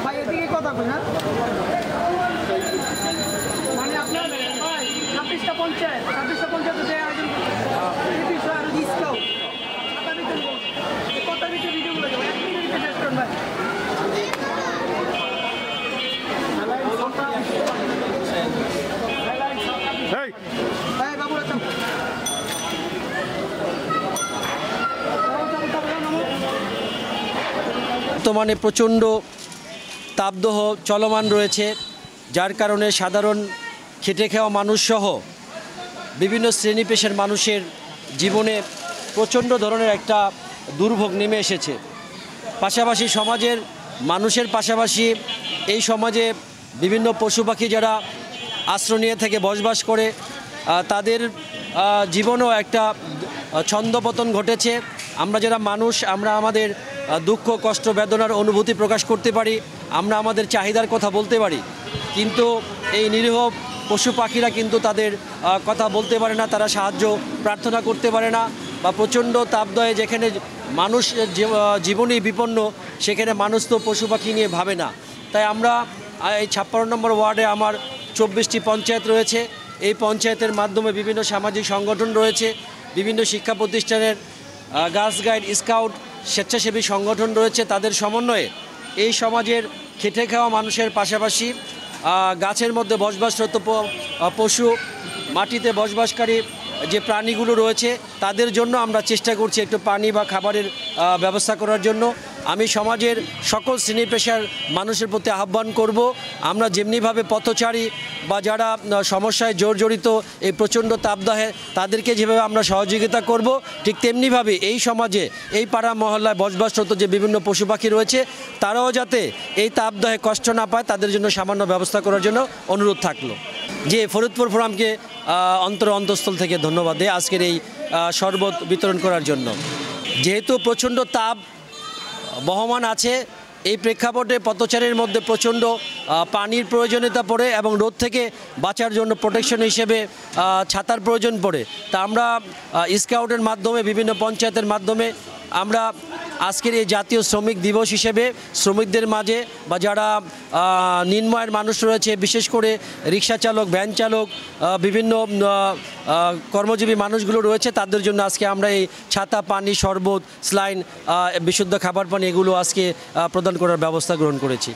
ভাই এদিকে কথা বলি না মানে আপনার ভাই 26টা পঞ্চায়েত যে আয়োজন কথা ভিতরে ভিডিওগুলো যাবো 1 মিনিট শেষ করুন ভাই। বর্তমানে প্রচণ্ড তাপদাহ চলমান রয়েছে, যার কারণে সাধারণ খেটে খাওয়া মানুষসহ বিভিন্ন শ্রেণী পেশার মানুষের জীবনে প্রচণ্ড ধরনের একটা দুর্ভোগ নেমে এসেছে। পাশাপাশি সমাজের মানুষের পাশাপাশি এই সমাজে বিভিন্ন পশু পাখি যারা আশ্রয় নিয়ে থেকে বসবাস করে তাদের জীবনেও একটা ছন্দপতন ঘটেছে। আমরা যারা মানুষ, আমরা আমাদের দুঃখ কষ্ট বেদনার অনুভূতি প্রকাশ করতে পারি, আমরা আমাদের চাহিদার কথা বলতে পারি, কিন্তু এই নিরীহ পশু পাখিরা কিন্তু তাদের কথা বলতে পারে না, তারা সাহায্য প্রার্থনা করতে পারে না। বা প্রচণ্ড তাপদাহে যেখানে মানুষ জীবনই বিপন্ন, সেখানে মানুষ তো পশু পাখি নিয়ে ভাবে না। তাই আমরা এই 56 নম্বর ওয়ার্ডে আমার 24টি পঞ্চায়েত রয়েছে। এই পঞ্চায়েতের মাধ্যমে বিভিন্ন সামাজিক সংগঠন রয়েছে, বিভিন্ন শিক্ষা প্রতিষ্ঠানের গার্লস গাইড, স্কাউট, স্বেচ্ছাসেবী সংগঠন রয়েছে। তাদের সমন্বয়ে এই সমাজের খেটে খাওয়া মানুষের পাশাপাশি গাছের মধ্যে বসবাসরত পশু, মাটিতে বসবাসকারী যে প্রাণীগুলো রয়েছে তাদের জন্য আমরা চেষ্টা করছি একটু পানি বা খাবারের ব্যবস্থা করার জন্য। আমি সমাজের সকল শ্রেণী পেশার মানুষের প্রতি আহ্বান করব, আমরা যেমনিভাবে পথচারী বা যারা সমস্যায় জর্জরিত এই প্রচণ্ড তাপদাহে তাদেরকে যেভাবে আমরা সহযোগিতা করব, ঠিক তেমনিভাবে এই সমাজে এই পাড়া মহল্লায় বসবাসরত যে বিভিন্ন পশু পাখি রয়েছে তারাও যাতে এই তাপদাহে কষ্ট না পায় তাদের জন্য সামান্য ব্যবস্থা করার জন্য অনুরোধ থাকলো। যে ফরিদপুর ফোরামকে অন্তঃস্থল থেকে ধন্যবাদ দেয় আজকের এই শরবত বিতরণ করার জন্য। যেহেতু প্রচণ্ড তাপ বহমান আছে, এই প্রেক্ষাপটে পথচারীর মধ্যে প্রচণ্ড পানির প্রয়োজনীয়তা পড়ে এবং রোদ থেকে বাঁচার জন্য প্রোটেকশন হিসেবে ছাতার প্রয়োজন পড়ে। তা আমরা স্কাউটের মাধ্যমে বিভিন্ন পঞ্চায়েতের মাধ্যমে আমরা আজকের এই জাতীয় শ্রমিক দিবস হিসেবে শ্রমিকদের মাঝে বা যারা নিম্নআয়ের মানুষ রয়েছে, বিশেষ করে রিক্সা চালক, ভ্যান চালক, বিভিন্ন কর্মজীবী মানুষগুলো রয়েছে, তাদের জন্য আজকে আমরা এই ছাতা, পানি, শরবত, স্লাইন, বিশুদ্ধ খাবার পানি এগুলো আজকে প্রদান করার ব্যবস্থা গ্রহণ করেছি।